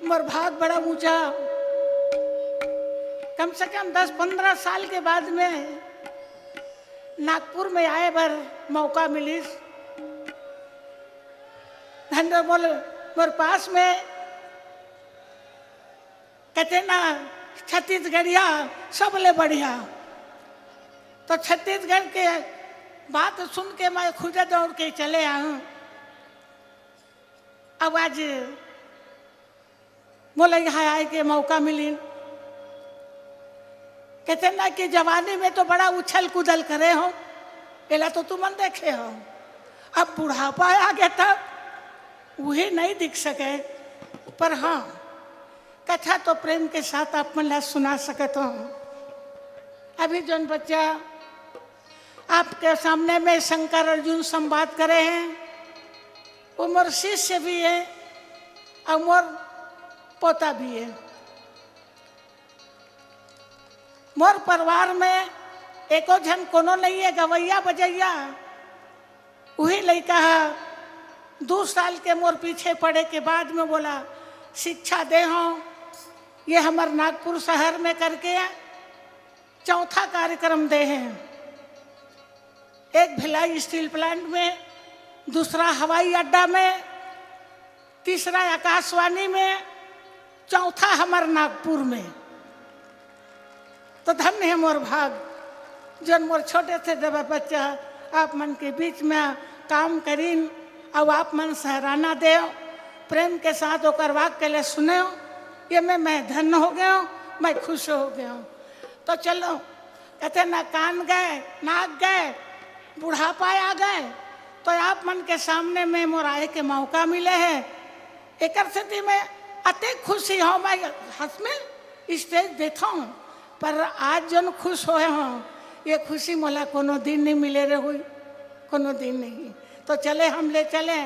मोर भाग बड़ा ऊंचा। कम से कम 10-15 साल के बाद में नागपुर में आए बर मौका मिलिस। धंधो बोल मोर पास में कहते ना छत्तीसगढ़िया सबले बढ़िया। तो छत्तीसगढ़ के बात सुन के मैं खुद दौड़ के चले आऊं। अब आज बोले यहाँ आए के मौका मिली। कहते ना कि जवानी में तो बड़ा उछल कूदल करे हो, पहला तो तुम देखे हो, अब बुढ़ापा आ गया तब वही नहीं दिख सके। पर हाँ, कथा तो प्रेम के साथ आप मन सुना सकते हो। अभी जो बच्चा आपके सामने में शंकर अर्जुन संवाद करे हैं, वो मोर शिष्य भी है और मोर पोता भी है। मोर परिवार में एको जन कोनो नहीं है गवैया बजैया। वही लड़का 2 साल के मोर पीछे पड़े के बाद में बोला शिक्षा दे हो। ये हमारे नागपुर शहर में करके चौथा कार्यक्रम दे हैं। एक भिलाई स्टील प्लांट में, दूसरा हवाई अड्डा में, तीसरा आकाशवाणी में, चौथा हमारे नागपुर में। तो धन्य है मोर भाग जन मोर छोटे थे जब बच्चा आप मन के बीच में काम करीन और आप मन सराहना दे प्रेम के साथ होकर वाक के लिए सुने हो। ये मैं धन्य हो गया हूँ, मैं खुश हो गया हूँ। तो चलो कहते ना कान गए नाक गए बुढ़ापा आ गए, तो आप मन के सामने में मोर आए के मौका मिले है। एक स्थिति में अति खुशी हो, मैं हंस में स्टेज देता हूँ। पर आज जन खुश होए हो, ये खुशी मोला कोनो दिन नहीं मिले रे हुई, कोनो दिन नहीं। तो चले हम ले चले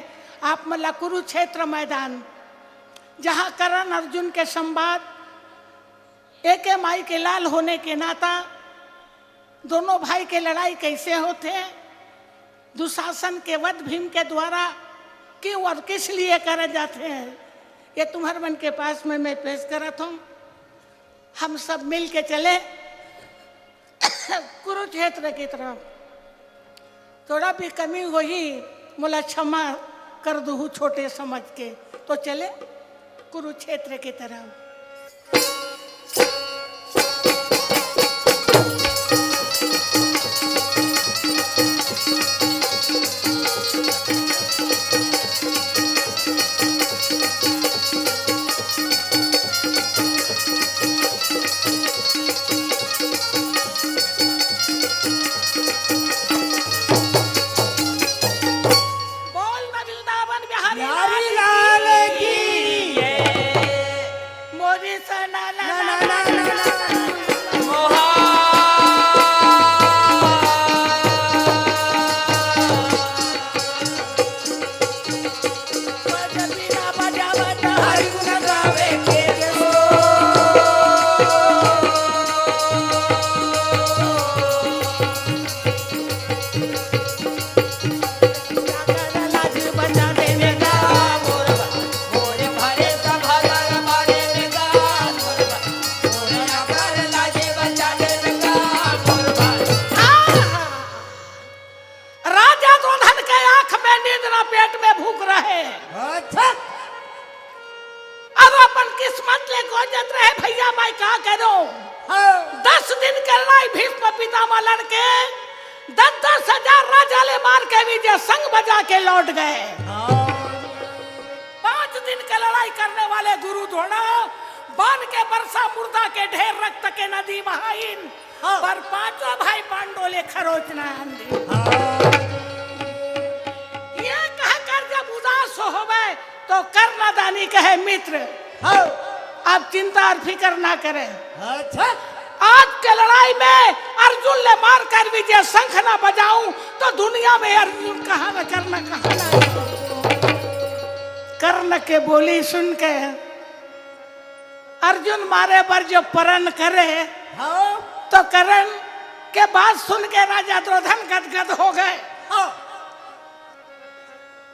आप मला कुरुक्षेत्र मैदान, जहाँ करण अर्जुन के संवाद, एक माई के लाल होने के नाता दोनों भाई के लड़ाई कैसे होते हैं, दुशासन के वध भीम के द्वारा क्यों और किस लिए करे जाते हैं, ये तुम्हारे मन के पास में मैं पेश करता हूँ। हम सब मिल के चले कुरुक्षेत्र की तरफ। थोड़ा भी कमी हुई मोला क्षमा कर दू छोटे समझ के। तो चले कुरुक्षेत्र की तरफ। आज के लड़ाई में अर्जुन ले मार कर विजय शंख ना बजाऊं तो दुनिया में अर्जुन कहाँ न कर्ण कहाँ न। कर्ण के बोली सुन के अर्जुन मारे पर जो परण करे तो कर्ण के बात सुन के राजा द्रोधन गदगद हो गए।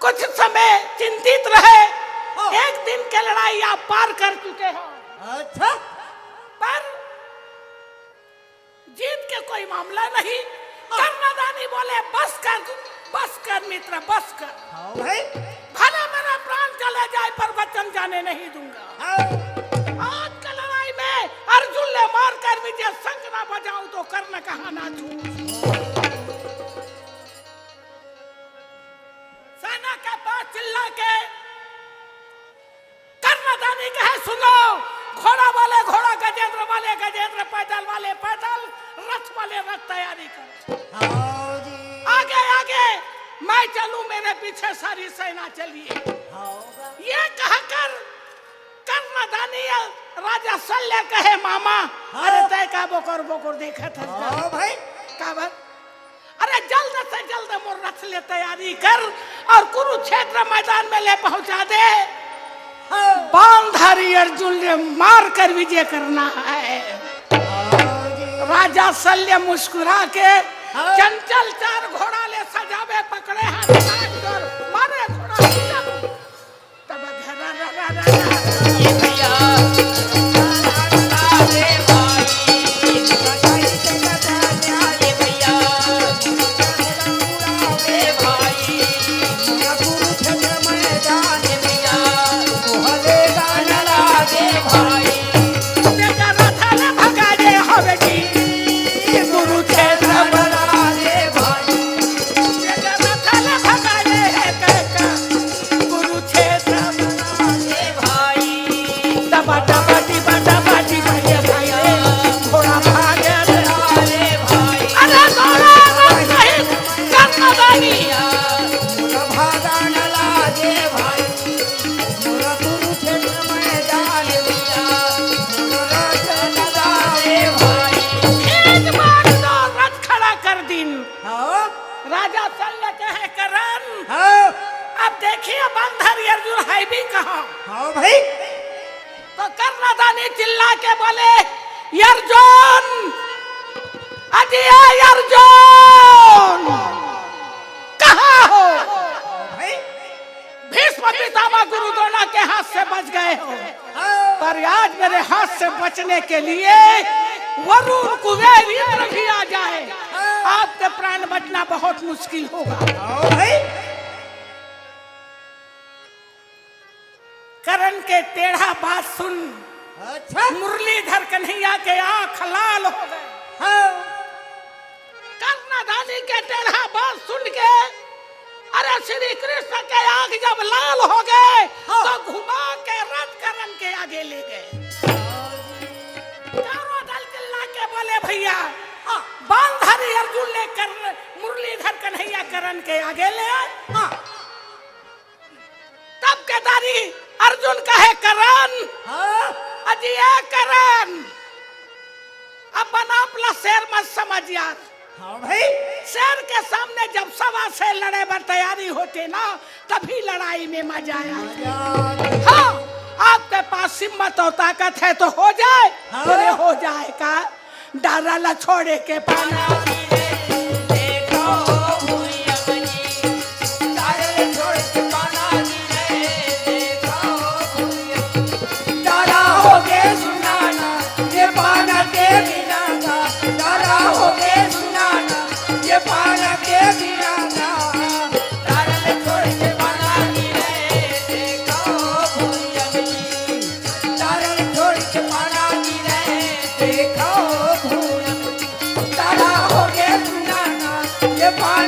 कुछ समय चिंतित रहे। एक दिन की लड़ाई आप पार कर चुके हो। अच्छा, पर जीत के कोई मामला नहीं। कर्णदानी बोले बस कर मित्र, बस कर। हाँ भाई, भले मेरा प्राण चले जाए पर वचन जाने नहीं दूंगा। हाँ, आज की लड़ाई में अर्जुन ने मार कर विजय शंख ना बजाऊं तो कर्ण कहां नाचूं। सेना के पास चिल्ला के कर्णदानी कहे सुनो, घोड़ा वाले घोड़ा, गजेंद्र वाले गजेंद्र, पैदल वाले पैदल, रथ वाले रथ तैयारी कर। हाँ जी, आगे आगे मैं चलूं, मेरे पीछे सारी सेना चलिए। हाँ ये कहकर कर्णदानी राजा शल्य कहे मामा, अरे तय का बोकर बोकर देखा था हाँ भाई, का बात? अरे जल्द से जल्द मोर रथ ले तैयारी कर और कुरुक्षेत्र मैदान में ले पहुंचा दे। हाँ, बाणधारी अर्जुन ने मार कर विजय करना है। हाँ जी, राजा शल्य मुस्कुरा के हाँ। चंचल चार घोड़ा ले सजावे पकड़े हाथ और मारे घोड़ा तब ये भैया रे भाई, ये भैया रे भाई, कुरुक्षेत्र मैदान ये भैया मोहले गाना लागे भाई, बेटा रथ ले भगा दे हवेली कुरुक्षेत्र बना रे भाई, बेटा रथ ले भगा दे कहका कुरुक्षेत्र ये भाई, दबा दबा दिबा दबा दिबा ये भाई घोड़ा भागे रे। रे भाई, अरे घोड़ा रथ नहीं कर्णदानी मोरा भागा न लागे भाई, मोरा कुरुक्षेत्र मैदान मोरा रथ न लागे भाई। एक बार तो रथ खड़ा कर दिन। हाँ, राजा शल्य कहे करण, हाँ, अब देखिए बंधर अर्जुन है भी कहाँ। हाँ भाई, तो कर्णदानी चिल्ला के बोले अर्जुन, अजय अर्जुन कहाँ हो? भाई, भीष्म पितामह गुरु द्रोण के हाथ से बच गए हो, हाँ, पर आज मेरे हाथ से बचने के लिए वरुण कुबेर इंद्र भी आ जाए, आपके प्राण बचना बहुत मुश्किल होगा। हाँ भाई, करण के टेढ़ा बात सुन अच्छा, मुरलीधर कन्हैया के आंख लाल हो गए। हाँ, कर्णदानी के टेढ़ा बात सुन के अरे श्री कृष्ण के आंख जब लाल हो गए तो घुमा के रथ करण के आगे ले गए। चारों दल चिल्ला के बोले भैया बाणधारी अर्जुन ने मुरलीधर कन्हैया करण के आगे ले आए। तब केदारी अर्जुन कहे करण, हाँ, अजय करण, अपन आपला शेर मत समझ यार। हाँ भाई, शेर के सामने जब सवा से लड़े पर तैयारी होती ना तभी लड़ाई में मजा आया। हाँ, आपके पास हिम्मत और ताकत है तो हो जाए, बोले हो जाएगा, डरा ला छोड़े के पाना। देखो भूया बनी, तारे छोड़ के पाना गिरे, देखो भूया, डरा हो गए सुनाना ये पाना के बिना का, डरा हो गए सुनाना ये पाना के बिना का, तारे छोड़ के पाना गिरे, देखो भूया बनी, तारा छोड़ के पाना गिरे देखो भूल, डरा हो गए सुनाना ये पाना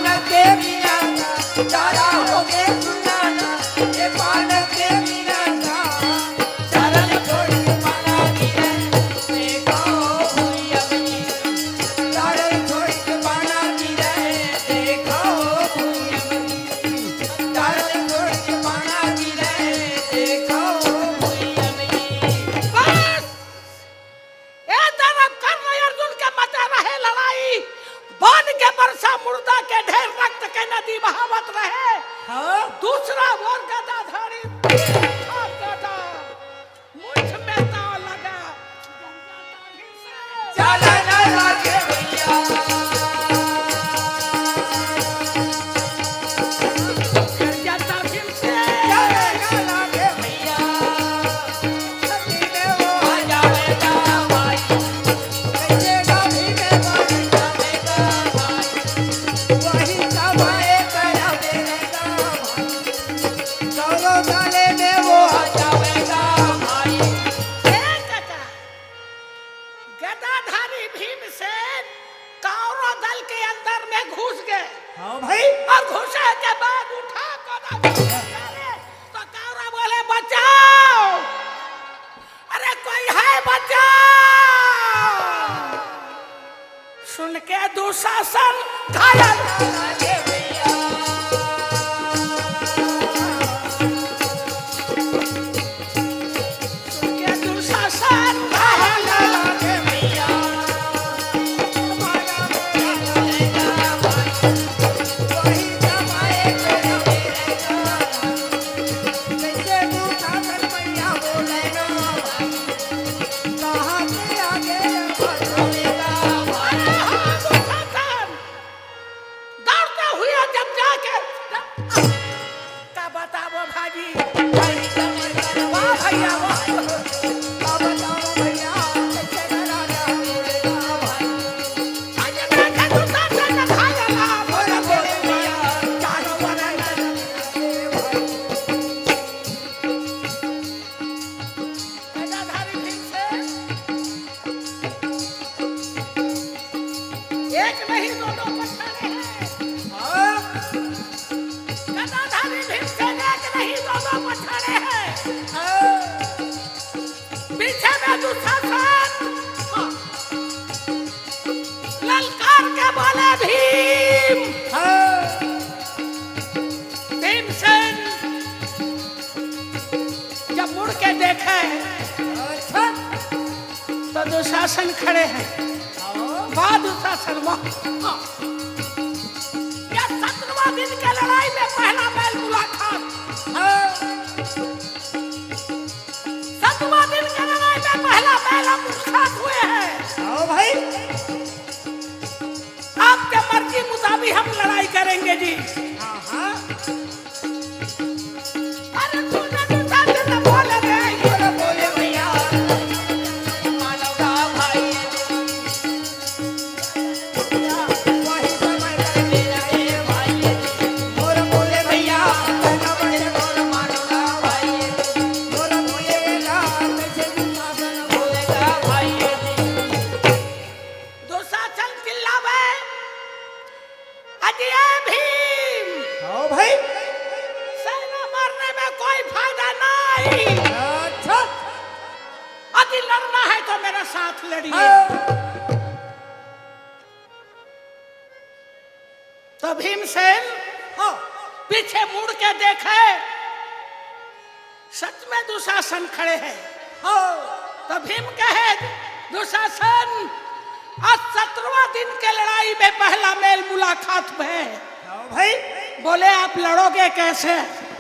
बिना कहाँ के आगे बढ़ेगा भाई। दुशासन दौड़ते हुए जब जाके का बताओ भाजी वाह भैया वाह अब बताओ भैया कैसे राजा बोलेगा भाई। आज देखे दुशासन खाएगा बोले बोले भैया चारों बनाए भाई। गदाधारी भीम से एक नहीं दोनों पछाड़े हैं। हाँ, गदाधारी भीम से एक नहीं दोनों पछाड़े हैं। हाँ, पीछे में दुशासन ललकार के बोले भीम। हाँ, भीमसेन जब मुड़ के देखे अच्छा, तो दुशासन खड़े हैं। हाँ, वाह दुशासन वाह। यह 17वां दिन के लड़ाई में पहला मेल मुलाकात। हाँ, 7वां दिन के लड़ाई में पहला मेल मुलाकात हुए हैं। हाँ भाई, आपके मर्जी मुताबिक हम लड़ाई करेंगे जी। हाँ, हाँ, अरे तूने दुशासन बोले रे बोले बोले भैया मानवता भाई वही समय कर मेरा ये भाई मोर बोले भैया कहना बड़े मोर मानवता भाई मोर बोलेगा कैसे दुशासन बोलेगा भाई दुशासन चिल्लावे अजय भीम हाँ भाई, सेना मारने में कोई फायदा नहीं। अच्छा, यदि लड़ना है तो मेरे साथ लड़िए। हाँ, तो भीमसेन हाँ, पीछे मुड़ के देखे सच में दुशासन खड़े हैं। हाँ, तो भीम कहे दुशासन आज 17वां दिन के लड़ाई में पहला मेल मुलाकात है। हाँ भाई, बोले आप लड़ोगे कैसे?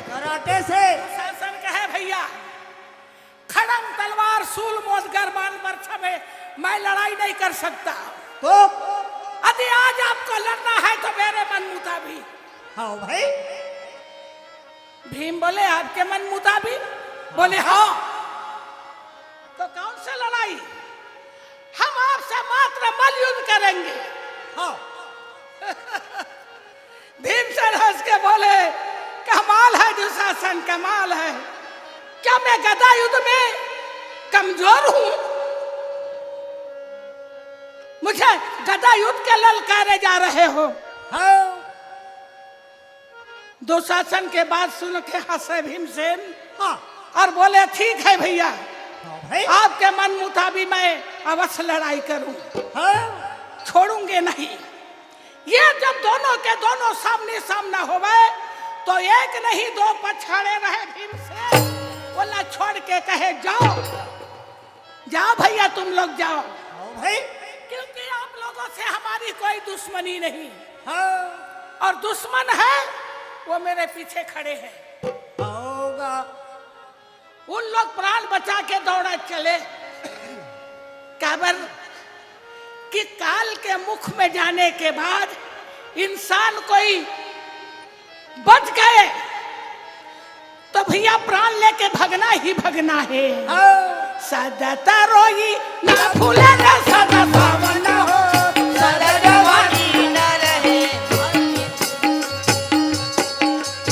कराटे से दुशासन कहे भैया खड़ंग तलवार सूल मोद गरबान बरछा में मैं लड़ाई नहीं कर सकता। तो यदि आज आपको लड़ना है तो मेरे मन मुताबिक। हाँ भाई, भीम बोले आपके मन मुताबिक? बोले हाँ। तो कौन सा लड़ाई? हम आपसे मात्र मल युद्ध करेंगे। हाँ, भीमसेन हंस के बोले कमाल है दुशासन कमाल है। क्या मैं गदा युद्ध में कमजोर हूं? मुझे गदा युद्ध के ललकारे जा रहे हो? हाँ, दुशासन के बात सुन के हंसे भीमसेन हाँ, और बोले ठीक है भैया हाँ भाई, आपके मन मुताबिक मैं अवश्य लड़ाई करूं, हाँ, छोड़ूंगे नहीं। ये जब दोनों के दोनों सामने सामना हो गए तो एक नहीं दो पछाड़े रहे भीमसेन। बोला छोड़ के कहे जाओ जाओ भैया तुम लोग जाओ, हाँ भाई, क्योंकि आप लोगों से हमारी कोई दुश्मनी नहीं हाँ, और दुश्मन है वो मेरे पीछे खड़े हैं। होगा, उन लोग प्राण बचा के दौड़ा चले। काबर कि काल के मुख में जाने के बाद इंसान कोई बच गए तो भैया प्राण लेके भगना ही भगना है। हाँ, सदा रोई ना भूले ना सदा सावन हो। सदा जवानी न रहे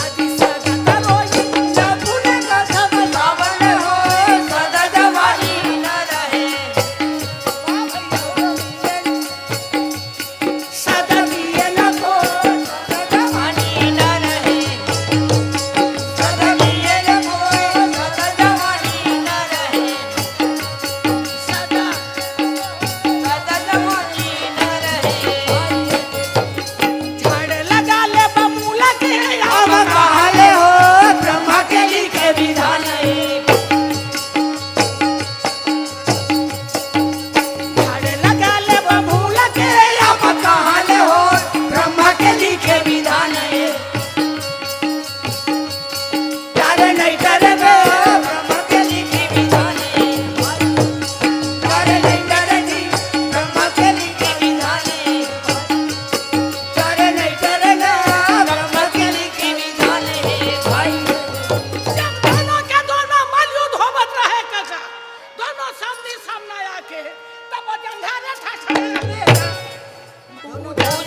अजी सदा रोई ना भूले ना सदा सावन हो सदा जवानी न रहे सदा दिए ना को सदा जवानी न रहे सदा दिए न कोई सदा जवानी न रहे सदा सदा जवानी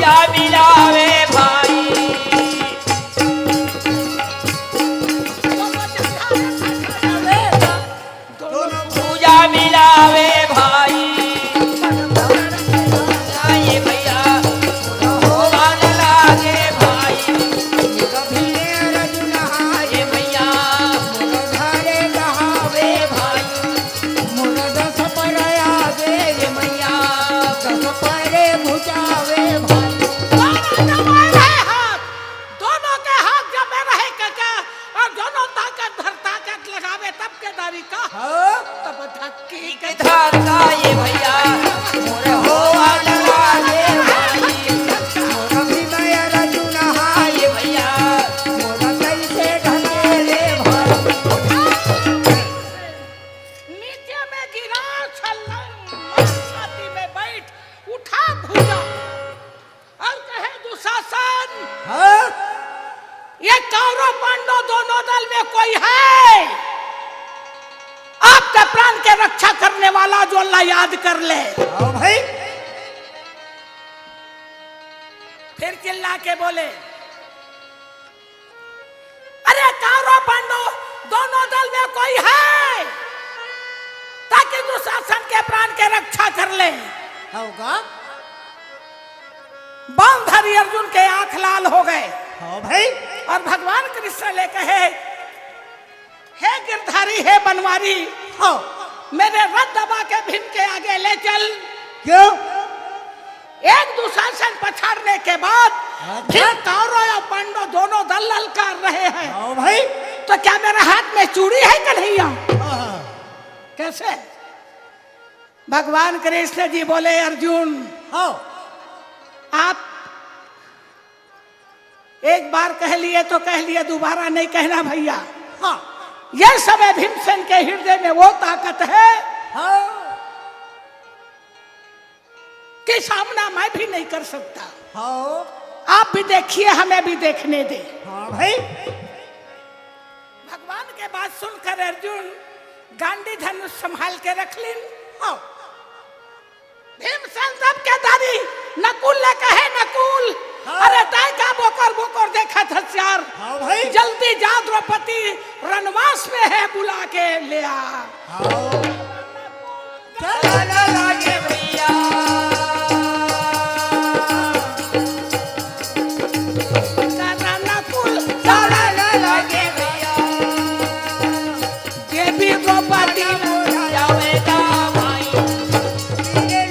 पूजा मिलावे भाई पूजा मिलावे भाई ये भैया होवान लागे भाई ये भैया वे भाई ये मैया दोनों के हाथ जमे रहे काका और दोनों ताकत भर ताकत लगावे तब के दारी का तब धक्की के धारता ये भैया मोर होवान लागे भाई ये भैया नीचे में गिरा छल्लंग छाती में बैठ उठा भुजा और कहे दुशासन ये कौरव पांडव दोनों दल में कोई है आपके प्राण के रक्षा करने वाला जो अल्लाह याद कर ले फिर चिल्ला के बोले अरे कौरव पांडव दोनों दल में कोई है ताकि दुशासन के प्राण के रक्षा कर ले बांधरी अर्जुन के आंख लाल हो गए और भगवान कृष्ण ले कहे हे गिरधारी हे बनवारी मेरे रथ दबा के भीम के आगे ले चल क्यों? एक दुशासन पछाड़ने के बाद फिर कौरव और पांडव दोनों दल ललकार रहे हैं तो क्या मेरे हाथ में चूड़ी है कन्हैया कैसे भगवान कृष्ण जी बोले अर्जुन आप एक बार कह लिए तो कह लिए दोबारा नहीं कहना भैया यह समय भीमसेन के हृदय में वो ताकत है कि सामना मैं भी नहीं कर सकता आप भी देखिए हमें भी देखने दे भगवान के बात सुनकर अर्जुन गांडी धनुष संभाल के रख लीन भीमसेन सब के दादी नकुल ने कहे नकुल अरे ताई का बोकर बोकर देखा हथियार जल्दी जा द्रौपदी रनवास में है बुला के ले आ लागे भैया नकुल लागे भैया देवी द्रौपदी जावेगा भाई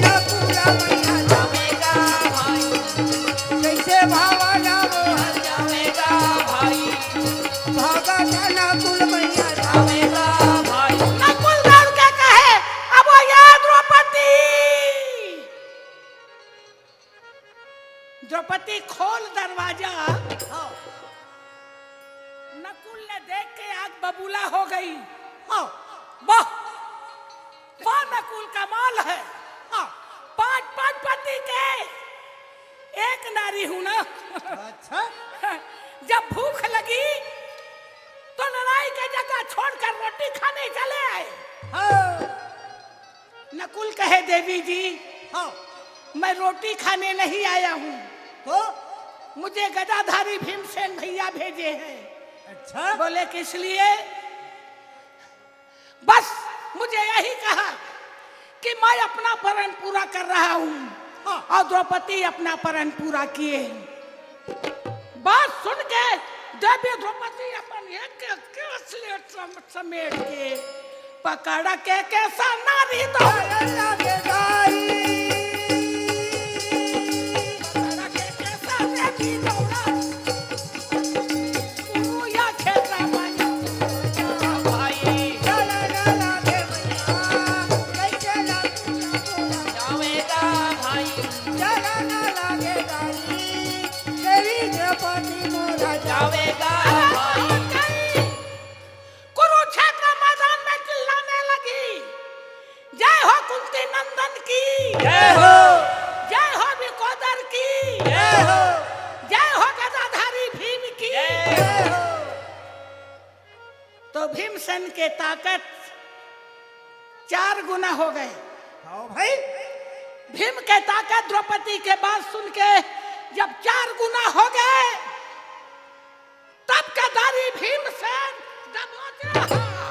जावेगा भाई जावेगा भाई जावेगा भाई नकुल दौड़ के कहे अब ये द्रौपदी द्रौपदी खोल दरवाजा नकुल ने देख के आग बबूला हो गई वाह वाह नकुल कमाल है पांच पांच पति के एक नारी हूं ना जब भूख लगी तो लड़ाई के जगह छोड़कर रोटी खाने चले आए नकुल कहे देवी जी मैं रोटी खाने नहीं आया हूँ मुझे गदाधारी भीमसेन भैया भेजे हैं बोले किस लिए बस मुझे यही कहा कि मैं अपना प्रण पूरा कर रहा हूँ और द्रौपदी अपना प्रण पूरा किए बात सुन के देवी द्रौपदी अपन एक समेट के पकड़ के कैसा नारी दौड़ा कुरुक्षेत्र मैदान में चिल्लाने लगी जय हो कुंती नंदन की जय हो विकोदर की जय हो गदाधारी भीम की तो भीमसेन के ताकत 4 गुना हो गए भीम के ताकत द्रौपदी के बात सुन के जब 4 गुना हो गए तब कदारी भीमसेन दबोच रहा,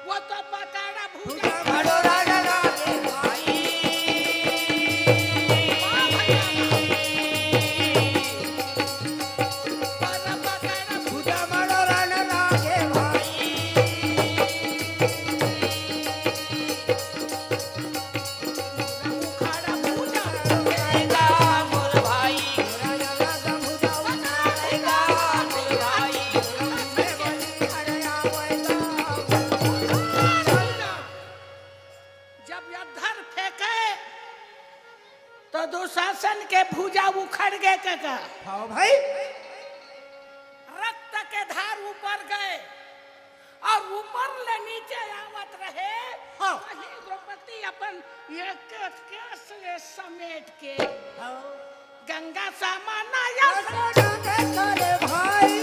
वो तो पकड़ा भूजा बड़ो राजा लागे भाई भूजा बड़ो राजा लागे भाई उखाड़ा भूजा देगा मोर भाई राजा लागा भूजा देगा मोर भाई अरे आवेगा जब अधर फेंके तो दुशासन के भुजा उखड़ गए काका, हाँ भाई रक्त के धार ऊपर गए और ऊपर ले नीचे आवत रहे। हाँ। वहीं द्रौपदी अपन ये केस ले समेट के गंगा सामानाया करे भाई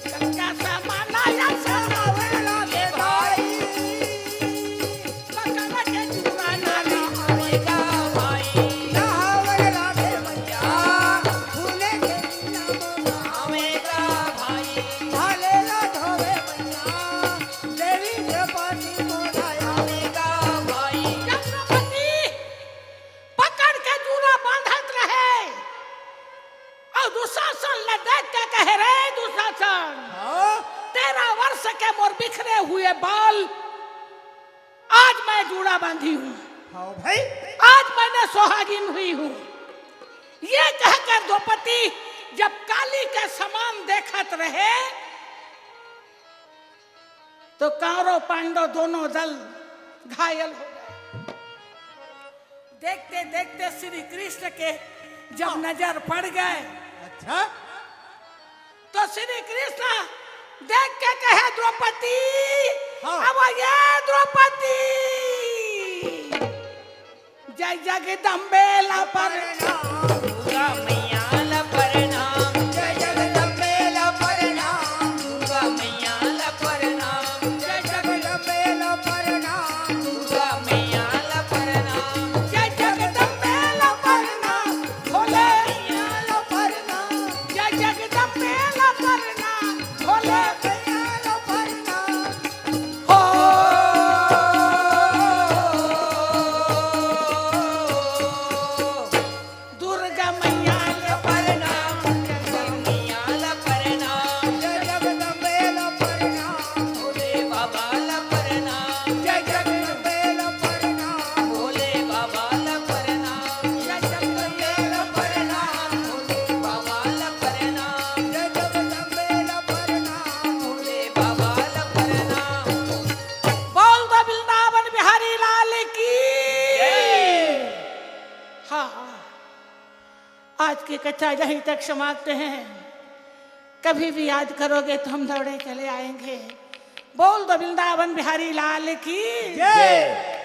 गंगा सामानाया लागे भाई पकड़ के चूरा नाली देगा भाई नहावर लागे भैया भूले के नाम देगा भाई भाले ला धोवे भैया देवी द्रौपदी मोराया देगा भाई जब द्रौपदी पकड़ के चूरा बांधत रहे और दुशासन ले देख के कहे रे दुशासन, हाँ 13 वर्ष के मोर बिखरे हुए बाल आज मैं जूड़ा बांधी हूँ, हाँ भाई आज मैंने सुहागिन हुई हूँ। ये कहकर द्रौपदी जब काली के समान देखत रहे तो कौरव पांडव दोनों दल घायल हो गए। देखते देखते श्री कृष्ण के जब नजर पड़ गए अच्छा तो श्री कृष्ण देख के कहे द्रौपदी, हाँ। अब ये द्रौपदी जय जगदम्बे ला पर दुर्गा मैया ला प्रणाम जय जगदम्बे ला प्रणाम दुर्गा मैया ला प्रणाम जय जगदम्बे ला प्रणाम दुर्गा मैया ला प्रणाम जय जगदम्बे ला प्रणाम भोले मैया ला प्रणाम जय जगदम्बे ला प्रणाम भोले मैया ला प्रणाम हो दुर्गा मैया ला प्रणाम दुर्गा मैया ला प्रणाम जय जगदम्बे ला प्रणाम भोले बाबा ला प्रणाम जय जगदम्बे ला प्रणाम भोले बाबा ला प्रणाम जय जगदम्बे ला प्रणाम भोले बाबा ला प्रणाम जय जगदम्बे ला प्रणाम भोले बाबा ला प्रणाम बोल दो वृंदावन बिहारी लाल की। हाँ आज की कथा यहीं तक समाप्त है। कभी भी याद करोगे तो हम दौड़े चले आएंगे। बोल दो वृंदावन बिहारी लाल की। जय